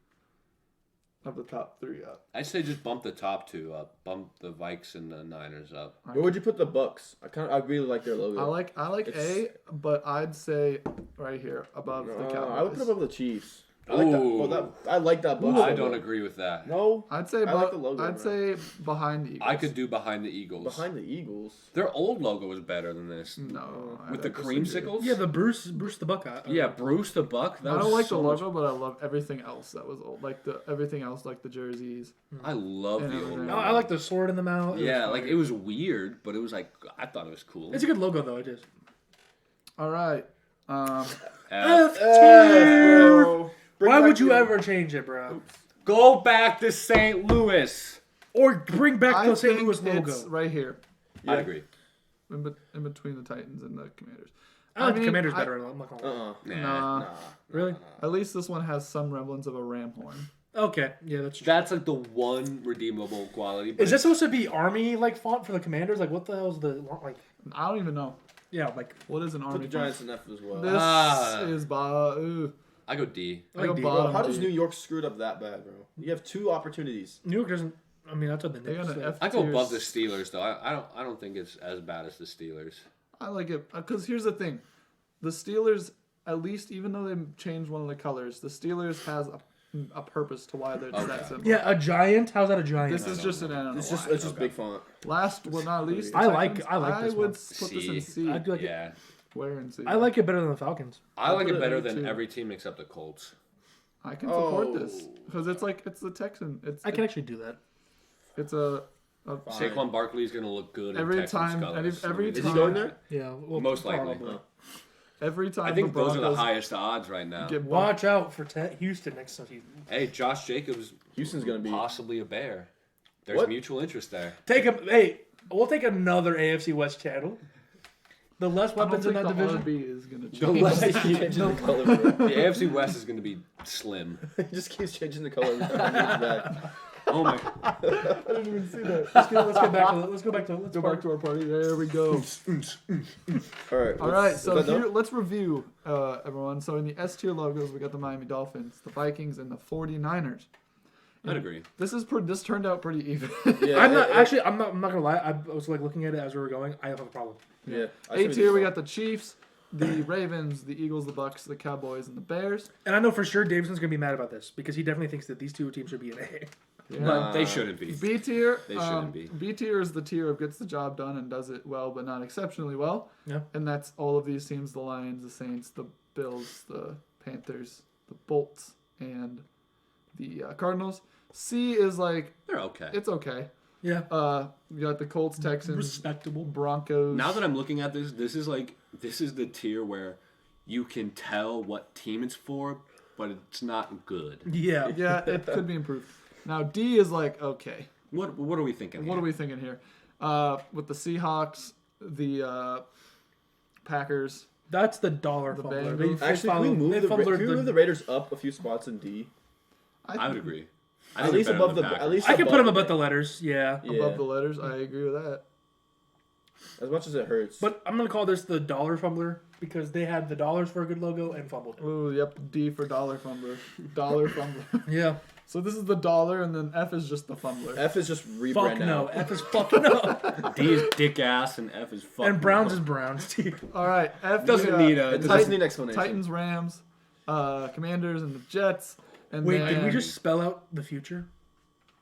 of the top three up. I'd say just bump the top two up. Bump the Vikes and the Niners up. Where would you put the Bucks? I really like their logo. I like It's- A, but I'd say right here above the Cowboys. I would put them above the Chiefs. I like that. Ooh. Well, I like that Bucks. I logo. don't agree with that. No, I'd say I like the logo, I'd say behind the Eagles. I could do behind the Eagles. behind the Eagles. Their old logo is better than this. no With I the disagree. creamsicles? Yeah, the Bruce the Buckeye. Yeah, Bruce the Buck. That I was don't like so the much- logo, but I love everything else that was old. Like everything else, like the jerseys. I love And the old everything. logo. I like the sword in the mouth. Yeah, like it was weird, but it was like I thought it was cool. It's a good logo though. It is. All right. F. Bro. Why would you ever change it, bro? Go back to St. Louis. Or bring back I the St. think Louis logo. it's right here, I agree. in between the Titans and the Commanders. I like the mean, Commanders better. I'm not gonna lie. Nah. Nah. Really? At least this one has some remnants of a ram horn. Okay. Yeah, that's true. That's like the one redeemable quality. but Is this supposed to be army like font for the Commanders? Like what the hell is the like? I don't even know Yeah, like what is an Put army. the Giants in F as well. This is ooh. I go D. I go D. Bro, bottom. how does D. New York screw it up that bad, bro? You have two opportunities. New York doesn't. I mean, that's what the They got Knicks. an say. F I go tier. above the Steelers though. I don't think it's as bad as the Steelers. I like it because here's the thing, the Steelers, at least even though they changed one of the colors, the Steelers has a purpose to why they're Okay. that symbol. Yeah, a giant. How's that a giant? This is just an I don't know It's just why. it's just big font. Last but not least, the I like Titans, this I would one. put this C. in C. I do like it. Yeah, Where in C? I like it better than the Falcons. I like put it it better in than too. every team except the Colts. I can support this because it's the Texan. I can actually do that. It's a Saquon Barkley's gonna look good Every in Texans time- colors. every Is he time- going there? Yeah, well, Most likely. probably. every time. I think the those are the Broncos highest odds right now. Get bumped. Watch out for Houston next season. Hey, Josh Jacobs, Houston's gonna be. possibly a Bear. There's What? mutual interest there. We'll take another AFC West channel. The less I don't weapons in think that the division. RB is gonna change. The less he keeps changing the color, bro. The AFC West is gonna be slim. He just keeps changing the color. every time he gets back. Oh my! I didn't even see that. Let's go back to Go back to our party. There we go. All right. All right, is so that done? here, let's review, everyone. So in the S tier logos, we got the Miami Dolphins, the Vikings, and the 49ers. I'd agree. This turned out pretty even. Yeah, I'm not gonna lie. I was like looking at it as we were going. I have a problem. Yeah. A tier, we got the Chiefs, the Ravens, the Eagles, the Bucks, the Cowboys, and the Bears. And I know for sure Davidson's gonna be mad about this because he definitely thinks that these two teams should be an A. But they shouldn't be. B tier, They shouldn't be. B tier is the tier of gets the job done and does it well, but not exceptionally well. Yeah. And that's all of these teams: the Lions, the Saints, the Bills, the Panthers, the Bolts, and the Cardinals. C is like, They're okay. it's okay. Yeah. You got the Colts, Texans, Respectable. Broncos. Now that I'm looking at this is the tier where you can tell what team it's for, but it's not good. Yeah. Yeah, it could be improved. Now D is like, okay. What are we thinking? What are we thinking here? With the Seahawks, the Packers. That's the dollar The fumbler. Bengals. Actually, can we move the Raiders up a few spots in D? I would agree. At least above the Packers. at least I could put him above above the letters. Yeah. above the letters. I agree with that. As much as it hurts. But I'm gonna call this the dollar fumbler because they had the dollars for a good logo and fumbled it. Ooh, yep. D for dollar fumbler. Dollar fumbler. Yeah. So this is the dollar, and then F is just the fumbler. F is just rebrand Fuck now. no. F is fucking up. D is dick ass and F is fucking. And Browns is Browns. All right. F doesn't need a. It doesn't need an explanation. Titans, Rams, Commanders, and the Jets. And Wait, then, did we just spell out the future?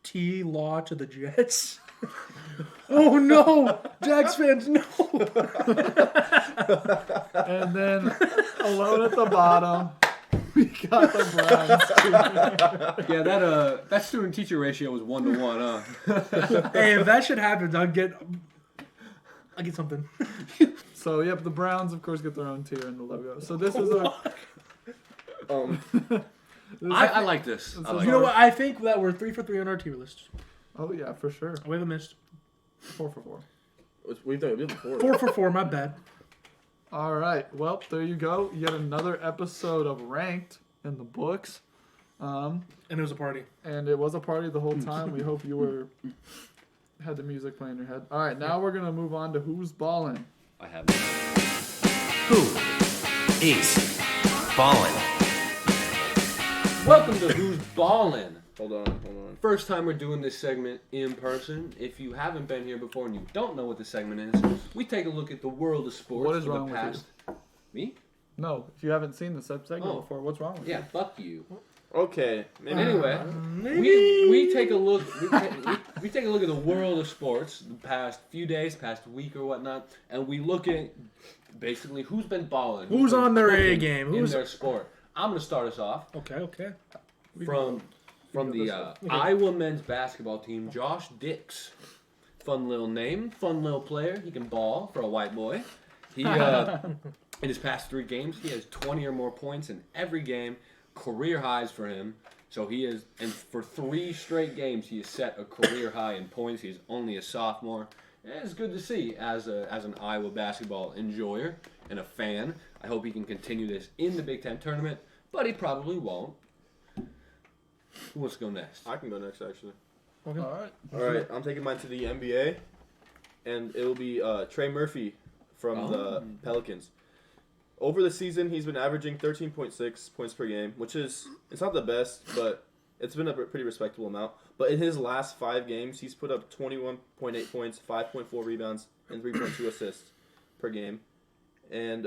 T Law to the Jets. Oh no, Jags fans, no. And then alone at the bottom, we got the Browns. Yeah, that student teacher ratio was 1-to-1. Hey, if that shit happens, I'll get something. So yep, the Browns of course get their own tier in the logo. So this is a. I like this. I like You know it. what? I think that we're 3 for 3 on our tier list. Oh yeah, for sure. We haven't missed 4 for 4. We've done it before. 4 for 4. My bad. All right. Well, there you go. Yet another episode of Ranked in the books. And it was a party. And it was a party the whole time. We hope you had the music playing in your head. All right, now we're gonna move on to who's balling. I have. Who is ballin'? Welcome to Who's Ballin'. Hold on. First time we're doing this segment in person. If you haven't been here before and you don't know what the segment is, we take a look at the world of sports. What is for wrong the with past. Me? No, if you haven't seen the segment Oh. before, what's wrong with Yeah, fuck you. Okay. Maybe. Anyway, Maybe. we take a look. We take a look at the world of sports the past few days, past week or whatnot, and we look at basically who's been balling, Who's been on their A cooking game, in who's- their sport. I'm gonna start us off Okay. from the Iowa men's basketball team. Josh Dix, fun little name, fun little player. He can ball for a white boy. He in his past 3 games, he has 20 or more points in every game. Career highs for him. So he is, and for 3 straight games, he has set a career high in points. He's only a sophomore. And it's good to see as an Iowa basketball enjoyer and a fan. I hope he can continue this in the Big Ten tournament, but he probably won't. Who wants to go next? I can go next, actually. it. All right. All right. I'm taking mine to the NBA, and it will be Trey Murphy from the Pelicans. Over the season, he's been averaging 13.6 points per game, which is, it's not the best, but it's been a pretty respectable amount. But in his last 5 games, he's put up 21.8 points, 5.4 rebounds, and 3.2 assists per game. And,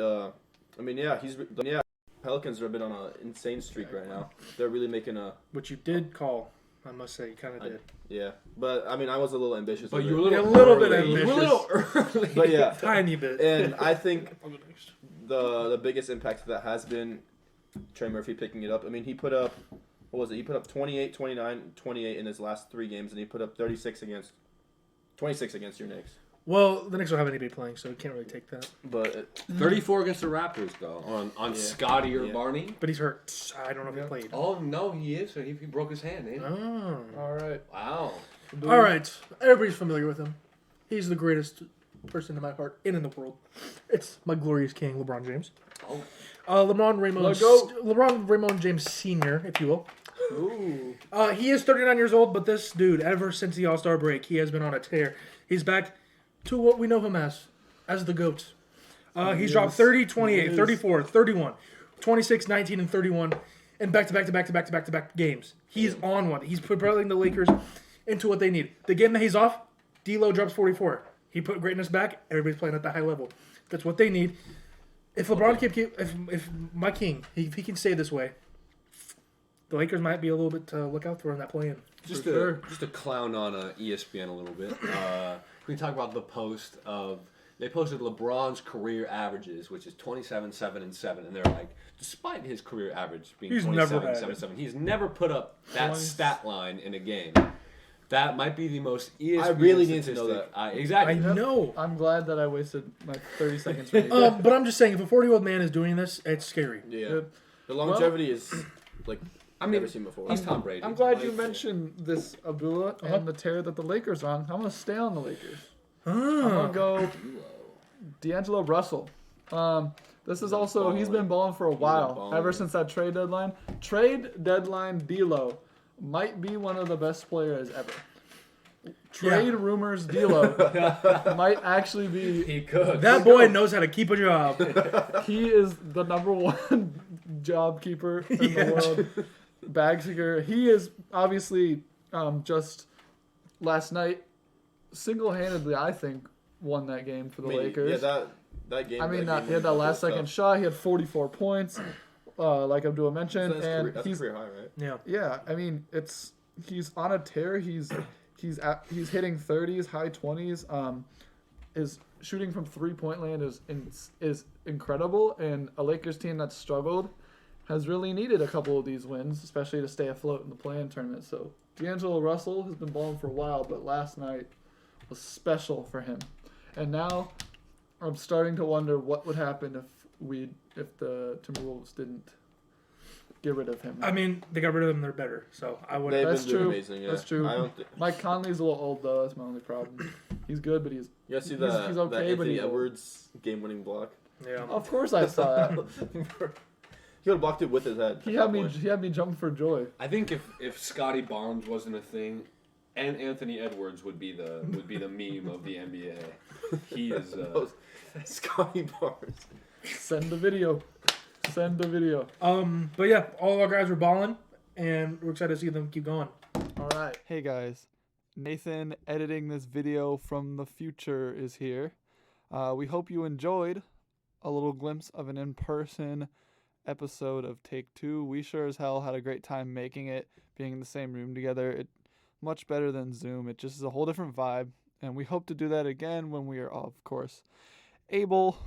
Pelicans are a bit on an insane streak right now. They're really making a... Which you did call, I must say. You kind of did. Yeah. But, I mean, I was a little ambitious. But with you it. were Yeah, a little bit early. You were a little early. But, yeah. Tiny bit. And I think the biggest impact of that has been Trey Murphy picking it up. I mean, he put up, what was it? He put up 28, 29, 28 in his last 3 games, and he put up 26 against your Knicks. Well, the Knicks don't have anybody playing, so you can't really take that. But 34 against the Raptors, though, on Scotty or Barney. But he's hurt. I don't know if he played. Oh, no, he is. So he broke his hand, ain't he? Oh. All right. Wow. All right. Everybody's familiar with him. He's the greatest person in my heart and in the world. It's my glorious king, LeBron James. Oh. LeBron Raymond James Sr., if you will. Ooh. He is 39 years old, but this dude, ever since the All-Star break, he has been on a tear. He's back to what we know him as the GOAT. He's dropped 30, 28, 34, 31, 26, 19, and 31 in back-to-back games. He's on one. He's propelling the Lakers into what they need. The game that he's off, D'Lo drops 44. He put greatness back. Everybody's playing at the high level. That's what they need. If LeBron if my king, if he can stay this way, the Lakers might be a little bit to look out for in that play-in. Just to clown on ESPN a little bit. We can talk about the post of they posted LeBron's career averages, which is 27, 7, and 7, and they're like, despite his career average being He's 27, never had 7, it. 7, he's never put up that 20. stat line in a game. That might be the most ESPN I really need to know statistic. that. Exactly. I know. I'm glad that I wasted my 30 seconds for you. But I'm just saying, if a 40-year-old man is doing this, it's scary. Yeah. Good. The longevity is like I I've mean, never seen before. He's Tom Brady. I'm glad Like, you mentioned this Abdullah and the tear that the Lakers are on. I'm going to stay on the Lakers. I'm going to go D'Angelo Russell. This is also, he's been balling for a while, balling. ever since that trade deadline. Trade deadline D'Lo might be one of the best players ever. Trade rumors D'Lo might actually be, He could. That boy knows how to keep a job. he is the number one job keeper in the world. Bag seeker. He is obviously just last night single-handedly, I think, won that game for the Lakers. Yeah, that game. I mean, that game he had that was last second tough. shot. He had 44 points, like Abdullah mentioned, That's and that's he's career high, right? Yeah. yeah. I mean, he's on a tear. He's hitting 30s, high 20s. His shooting from 3-point land is incredible, and a Lakers team that's struggled has really needed a couple of these wins, especially to stay afloat in the play-in tournament. So D'Angelo Russell has been balling for a while, but last night was special for him. And now I'm starting to wonder what would happen if the Timberwolves didn't get rid of him. I mean, they got rid of them. They're better. So I would. They've That's been doing true. amazing. Yeah. That's true. I don't Mike Conley's a little old though. That's my only problem. He's good, but he's you guys see He's that okay, but Anthony he's old. Edwards game-winning block? Yeah. of course I saw that. He would have blocked it with his head. He at had that me. point. He had me jumping for joy. I think if Scotty Barnes wasn't a thing, and Anthony Edwards would be the meme of the NBA. He is. Scotty Barnes. Send the video. Send the video. But yeah, all our guys were balling, and we're excited to see them keep going. All right. Hey guys, Nathan editing this video from the future is here. We hope you enjoyed a little glimpse of an in-person episode of Take Two. We sure as hell had a great time making it, being in the same room together. It much better than Zoom. It just is a whole different vibe, and we hope to do that again when we are, of course, able,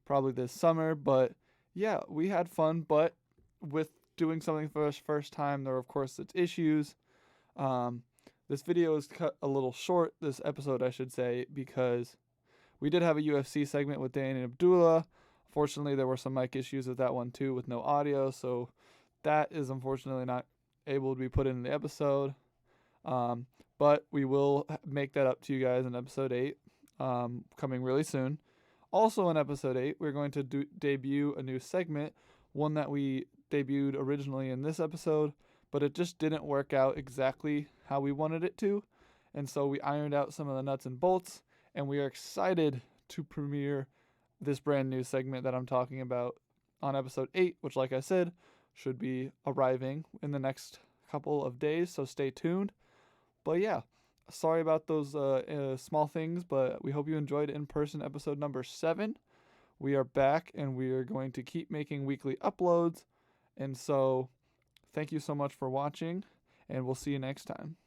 probably this summer. But yeah, we had fun, but with doing something for us first time, there are, of course, its issues. This video is cut a little short, this episode I should say, because we did have a UFC segment with Dany and Abdullah. Fortunately, there were some mic issues with that one too, with no audio, so that is unfortunately not able to be put in the episode. But we will make that up to you guys in episode 8, coming really soon. Also in episode 8, we're going to debut a new segment, one that we debuted originally in this episode, but it just didn't work out exactly how we wanted it to, and so we ironed out some of the nuts and bolts, and we are excited to premiere this brand new segment that I'm talking about on episode 8, which, like I said, should be arriving in the next couple of days, so stay tuned. But yeah, sorry about those small things, but we hope you enjoyed in-person episode number 7. We are back, and we are going to keep making weekly uploads, and so thank you so much for watching, and we'll see you next time.